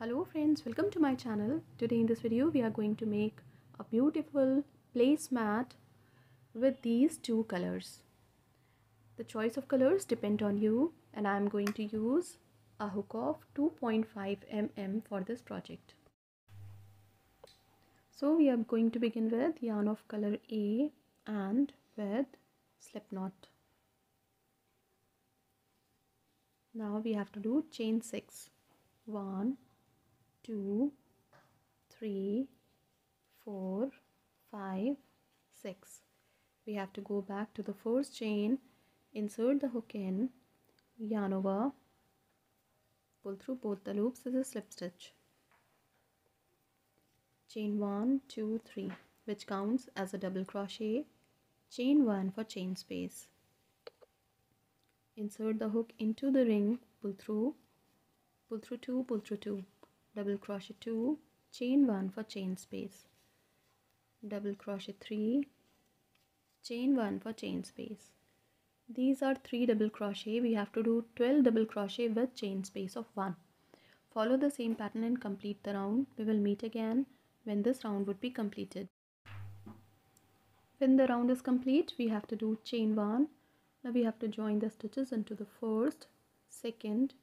Hello friends, welcome to my channel. Today in this video we are going to make a beautiful placemat with these two colors. The choice of colors depend on you, and I am going to use a hook of 2.5 mm for this project. So we are going to begin with yarn of color A and with slip knot. Now we have to do chain 6. 1, 2, 3, 4, 5, 6. We have to go back to the first chain, insert the hook in, yarn over, pull through both the loops as a slip stitch. Chain 1, 2, 3, which counts as a double crochet, chain 1 for chain space. Insert the hook into the ring, pull through 2, pull through 2, double crochet 2, chain 1 for chain space, double crochet 3, chain 1 for chain space. These are 3 double crochet. We have to do 12 double crochet with chain space of 1. Follow the same pattern and complete the round. We will meet again when this round would be completed. When the round is complete, we have to do chain 1. Now we have to join the stitches into the first, second,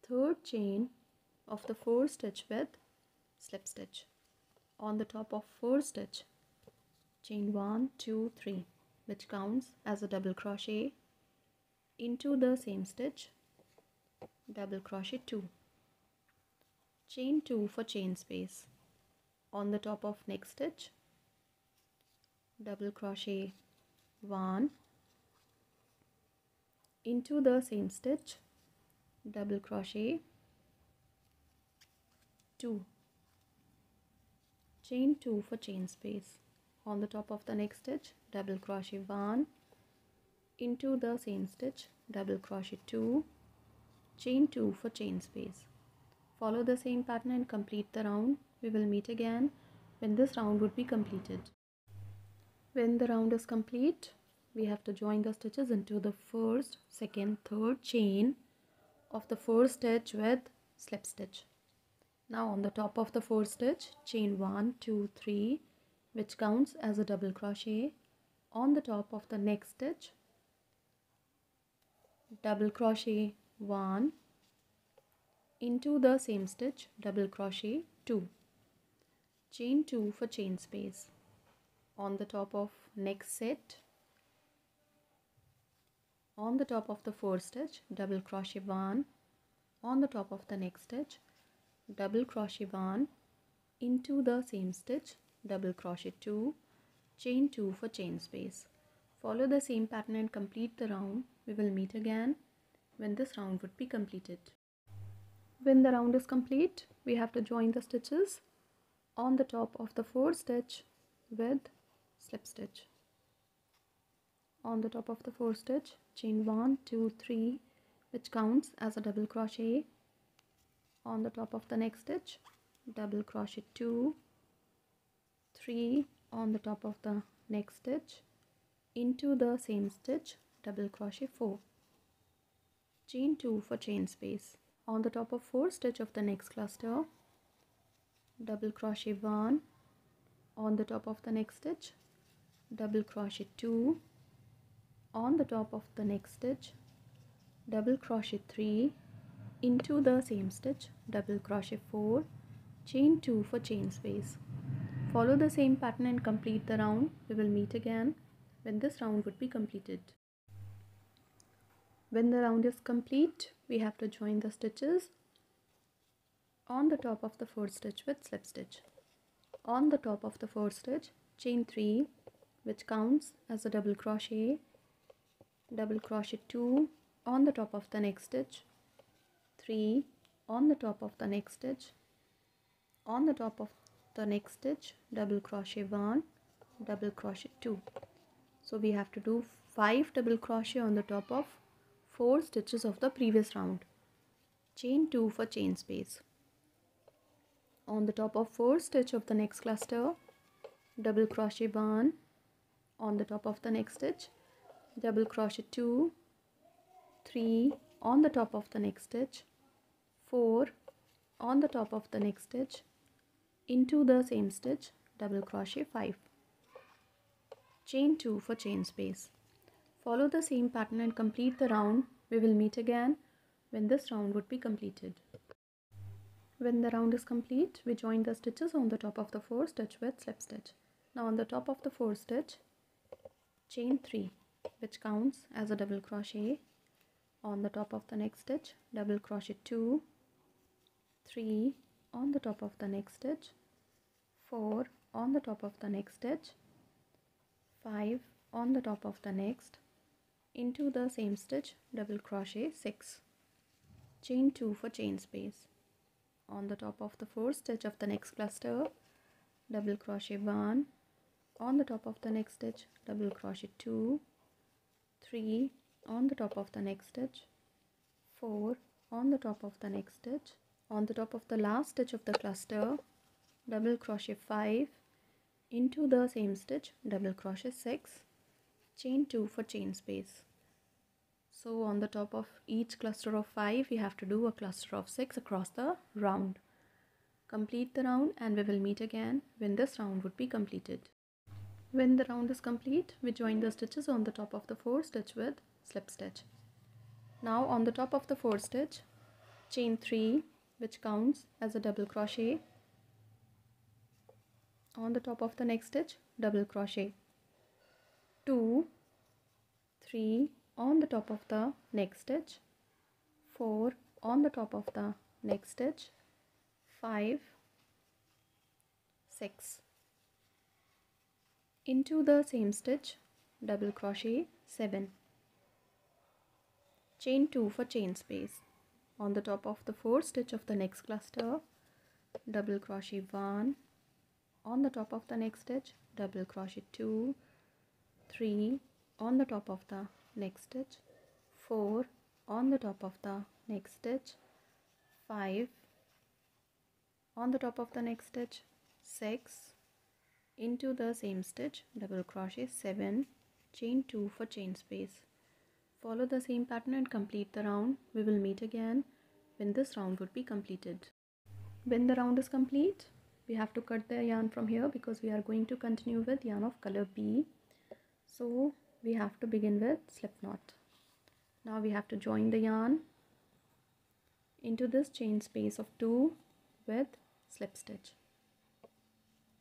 third chain of the first stitch with slip stitch. On the top of first stitch, chain 1, 2, 3, which counts as a double crochet, into the same stitch, double crochet 2, chain 2 for chain space. On the top of next stitch, double crochet 1, into the same stitch, double crochet 2, chain 2 for chain space. On the top of the next stitch, double crochet 1, into the same stitch, double crochet 2, chain 2 for chain space. Follow the same pattern and complete the round. We will meet again when this round would be completed. When the round is complete, we have to join the stitches into the first, second, third chain of the first stitch with slip stitch. Now on the top of the first stitch, chain 1, 2, 3, which counts as a double crochet. On the top of the next stitch, double crochet 1, into the same stitch, double crochet 2, chain 2 for chain space. On the top of next set, on the top of the first stitch, double crochet 1, on the top of the next stitch, double crochet 1, into the same stitch, double crochet 2, chain 2 for chain space. Follow the same pattern and complete the round. We will meet again when this round would be completed. When the round is complete, we have to join the stitches on the top of the first stitch with slip stitch. On the top of the first stitch, chain 1, 2, 3, which counts as a double crochet. On the top of the next stitch, double crochet 2, 3, on the top of the next stitch, into the same stitch, double crochet 4, chain 2 for chain space. On the top of fourth stitch of the next cluster, double crochet 1, on the top of the next stitch, double crochet 2, on the top of the next stitch, double crochet 3, into the same stitch, double crochet 4, chain 2 for chain space. Follow the same pattern and complete the round. We will meet again when this round would be completed. When the round is complete, we have to join the stitches on the top of the first stitch with slip stitch. On the top of the first stitch, chain 3, which counts as a double crochet 2, on the top of the next stitch, 3, on the top of the next stitch, on the top of the next stitch, double crochet 1, double crochet 2. So we have to do 5 double crochet on the top of 4 stitches of the previous round, chain 2 for chain space. On the top of 4th stitch of the next cluster, double crochet 1, on the top of the next stitch, double crochet 2, 3, on the top of the next stitch, 4, on the top of the next stitch, into the same stitch, double crochet 5, chain 2 for chain space. Follow the same pattern and complete the round. We will meet again when this round would be completed. When the round is complete, we join the stitches on the top of the 4 stitch with slip stitch. Now on the top of the 4 stitch, chain 3, which counts as a double crochet. On the top of the next stitch, double crochet 2, 3 on the top of the next stitch, 4 on the top of the next stitch, 5 on the top of the next, into the same stitch, double crochet 6, chain 2 for chain space. On the top of the 4th stitch of the next cluster, double crochet 1, on the top of the next stitch, double crochet 2, 3 on the top of the next stitch, 4 on the top of the next stitch, on the top of the last stitch of the cluster, double crochet 5, into the same stitch, double crochet 6, chain 2 for chain space. So on the top of each cluster of 5, we have to do a cluster of 6 across the round. Complete the round and we will meet again when this round would be completed. When the round is complete, we join the stitches on the top of the 4th stitch with slip stitch. Now on the top of the 4th stitch, chain 3, which counts as a double crochet. On the top of the next stitch, double crochet 2, 3 on the top of the next stitch, 4 on the top of the next stitch, 5, 6. Into the same stitch, double crochet 7, chain 2 for chain space. On the top of the 4th stitch of the next cluster, double crochet 1, on the top of the next stitch, double crochet 2, 3 on the top of the next stitch, 4 on the top of the next stitch, 5 on the top of the next stitch, 6, into the same stitch, double crochet 7, chain 2 for chain space. Follow the same pattern and complete the round. We will meet again when this round would be completed. When the round is complete, we have to cut the yarn from here because we are going to continue with yarn of color B. So we have to begin with slip knot. Now we have to join the yarn into this chain space of 2 with slip stitch.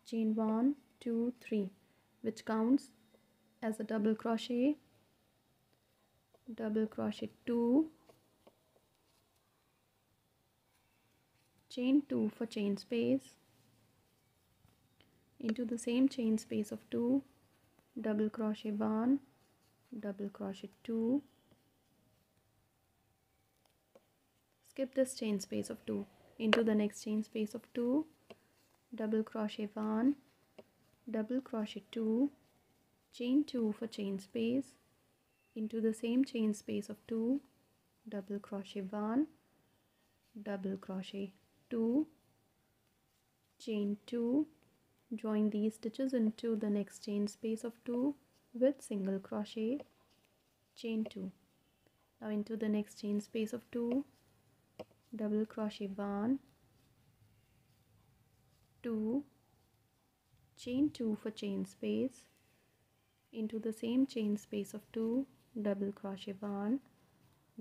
Chain 1, 2, 3, which counts as a double crochet 2, chain 2 for chain space, into the same chain space of 2, double crochet 1, double crochet 2, skip this chain space of 2, into the next chain space of 2, double crochet 1, double crochet 2, chain 2 for chain space, into the same chain space of 2, double crochet 1, double crochet 2, chain 2, join these stitches into the next chain space of 2 with single crochet, chain 2. Now into the next chain space of 2, double crochet 1, 2, chain 2 for chain space, into the same chain space of 2, double crochet 1,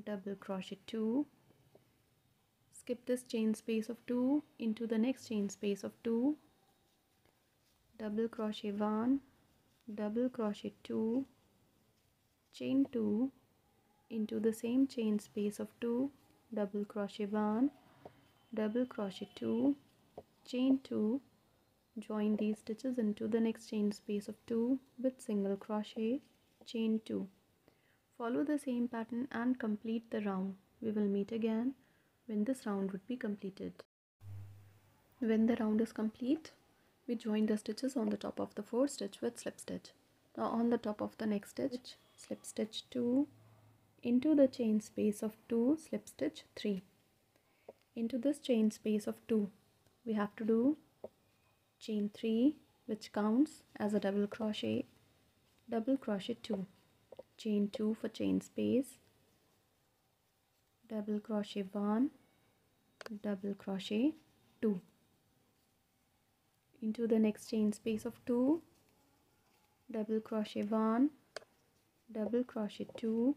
double crochet 2, skip this chain space of 2, into the next chain space of 2, double crochet 1, double crochet 2, chain 2, into the same chain space of 2, double crochet 1, double crochet 2, chain 2, join these stitches into the next chain space of 2 with single crochet, chain 2. Follow the same pattern and complete the round. We will meet again when this round would be completed. When the round is complete, we join the stitches on the top of the 4th stitch with slip stitch. Now on the top of the next stitch, slip stitch 2, into the chain space of 2, slip stitch 3. Into this chain space of 2, we have to do chain 3, which counts as a double crochet 2, chain 2 for chain space, double crochet 1, double crochet 2. Into the next chain space of 2, double crochet 1, double crochet 2,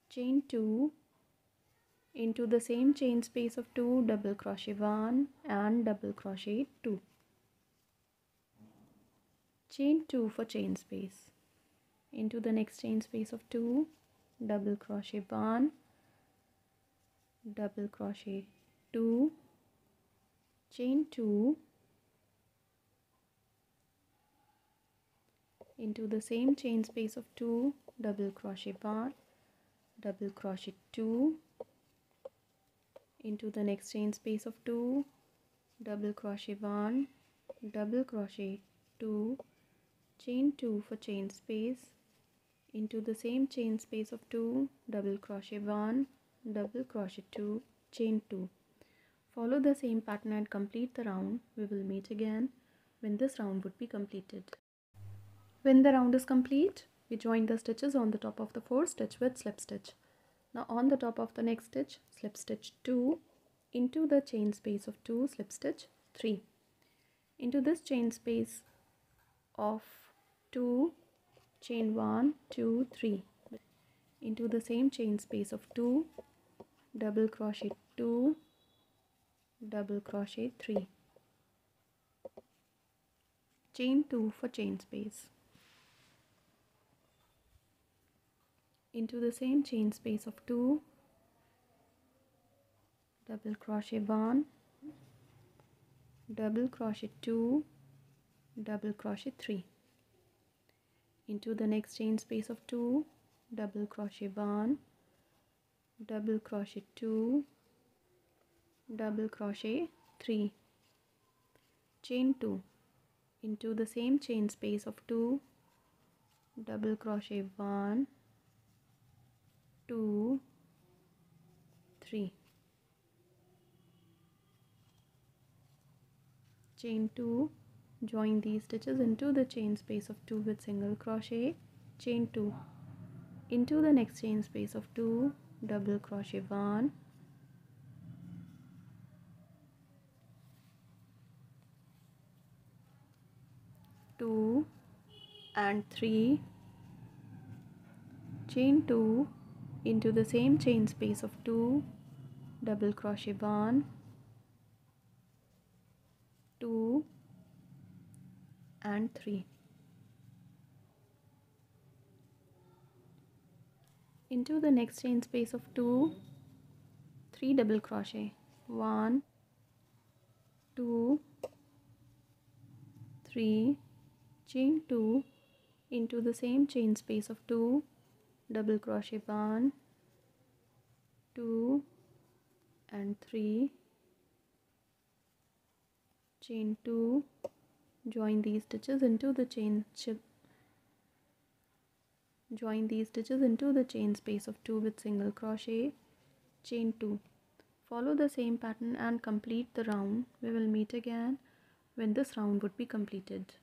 chain 2, into the same chain space of 2, double crochet 1 and double crochet 2. Chain 2 for chain space. Into the next chain space of 2, double crochet 1, double crochet 2, chain 2, into the same chain space of 2, double crochet 1, double crochet 2, into the next chain space of 2, double crochet 1, double crochet 2, chain 2 for chain space, into the same chain space of 2, double crochet 1, double crochet 2, chain 2. Follow the same pattern and complete the round. We will meet again when this round would be completed. When the round is complete, we join the stitches on the top of the fourth stitch with slip stitch. Now on the top of the next stitch, slip stitch 2, into the chain space of 2, slip stitch 3. Into this chain space of 2, chain 1, 2, 3. Into the same chain space of 2, double crochet 2, double crochet 3. Chain 2 for chain space. Into the same chain space of 2, double crochet 1, double crochet 2, double crochet 3. Into the next chain space of 2, double crochet 1, double crochet 2, double crochet 3, chain 2. Into the same chain space of 2, double crochet 1, 2, 3, chain 2, join these stitches into the chain space of 2 with single crochet, chain 2, into the next chain space of 2, double crochet 1, 2 and 3, chain 2, into the same chain space of 2, double crochet 1, 2 and 3. Into the next chain space of 2, 3 double crochet, 1, 2, 3, chain 2, into the same chain space of 2, double crochet 1, 2 and 3, chain 2, join these stitches into the chain space of 2 with single crochet, chain 2. Follow the same pattern and complete the round. We will meet again when this round would be completed.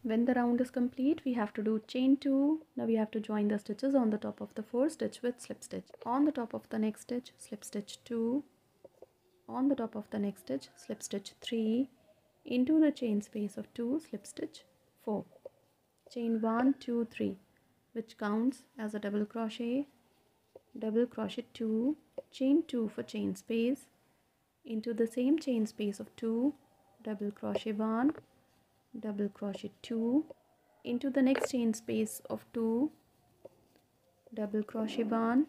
When the round is complete, we have to do chain 2. Now we have to join the stitches on the top of the fourth stitch with slip stitch. On the top of the next stitch, slip stitch 2. On the top of the next stitch, slip stitch 3. Into the chain space of 2, slip stitch 4. Chain 1, 2, 3, which counts as a double crochet 2, chain 2 for chain space. Into the same chain space of 2, double crochet 1, double crochet 2, into the next chain space of 2, double crochet 1,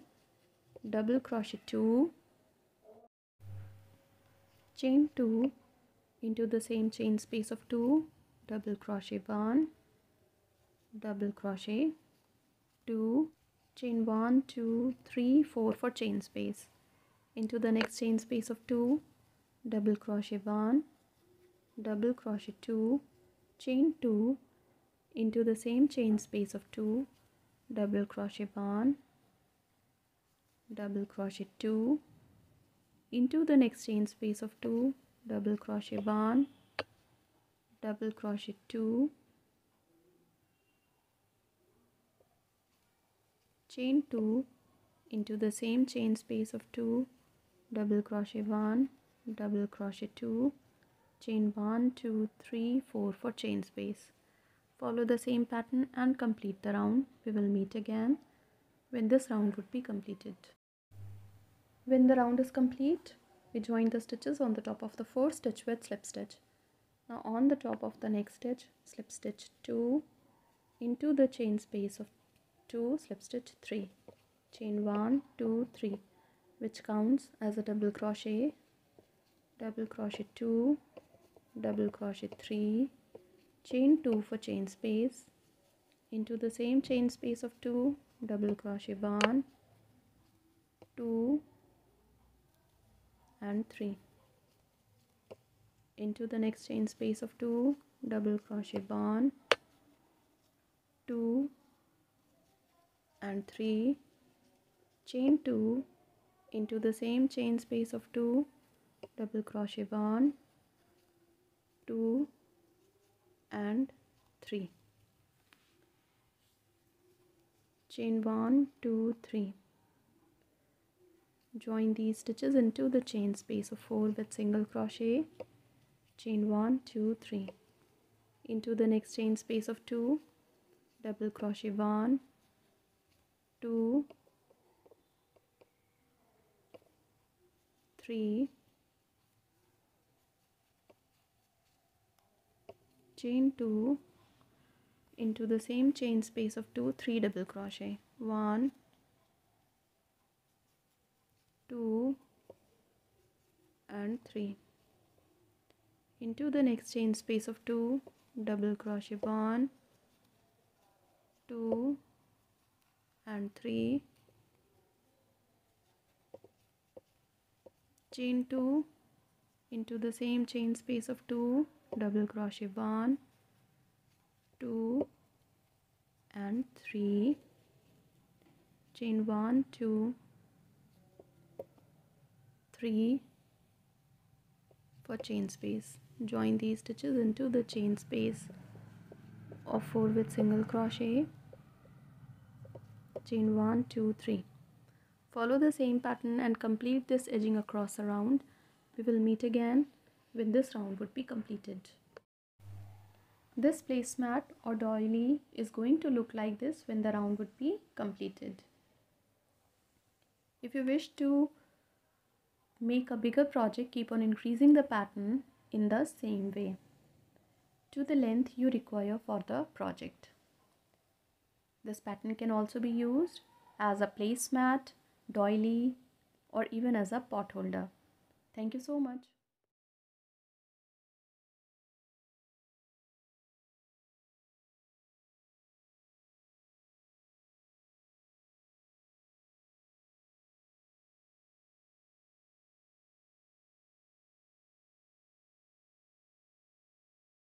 double crochet 2, chain 2, into the same chain space of 2, double crochet 1, double crochet 2, chain 1, 2, 3, 4 for chain space. Into the next chain space of 2, double crochet 1, double crochet 2, chain 2, into the same chain space of 2, double crochet 1, double crochet 2, into the next chain space of 2, double crochet 1, double crochet 2, chain 2, into the same chain space of 2, double crochet 1, double crochet 2, chain 1, 2, 3, 4 for chain space. Follow the same pattern and complete the round. We will meet again when this round would be completed. When the round is complete, we join the stitches on the top of the fourth stitch with slip stitch. Now on the top of the next stitch, slip stitch 2, into the chain space of 2, slip stitch 3, chain 1, 2, 3, which counts as a double crochet 2, double crochet 3, chain 2 for chain space, into the same chain space of 2, double crochet 1, 2 and 3, into the next chain space of 2, double crochet 1, 2 and 3, chain 2, into the same chain space of 2, double crochet 1, 2 and 3, chain 1, 2, 3. Join these stitches into the chain space of 4 with single crochet, chain 1, 2, 3, into the next chain space of 2, double crochet 1, 2, 3, chain 2, into the same chain space of 2, 3 double crochet, 1, 2 and 3, into the next chain space of 2, double crochet 1, 2 and 3, chain 2, into the same chain space of 2, double crochet 1, 2 and 3, chain 1, 2, 3 for chain space. Join these stitches into the chain space of 4 with single crochet, chain 1, 2, 3. Follow the same pattern and complete this edging across the round. We will meet again when this round would be completed. This placemat or doily is going to look like this when the round would be completed. If you wish to make a bigger project, keep on increasing the pattern in the same way to the length you require for the project. This pattern can also be used as a placemat, doily, or even as a pot holder. Thank you so much.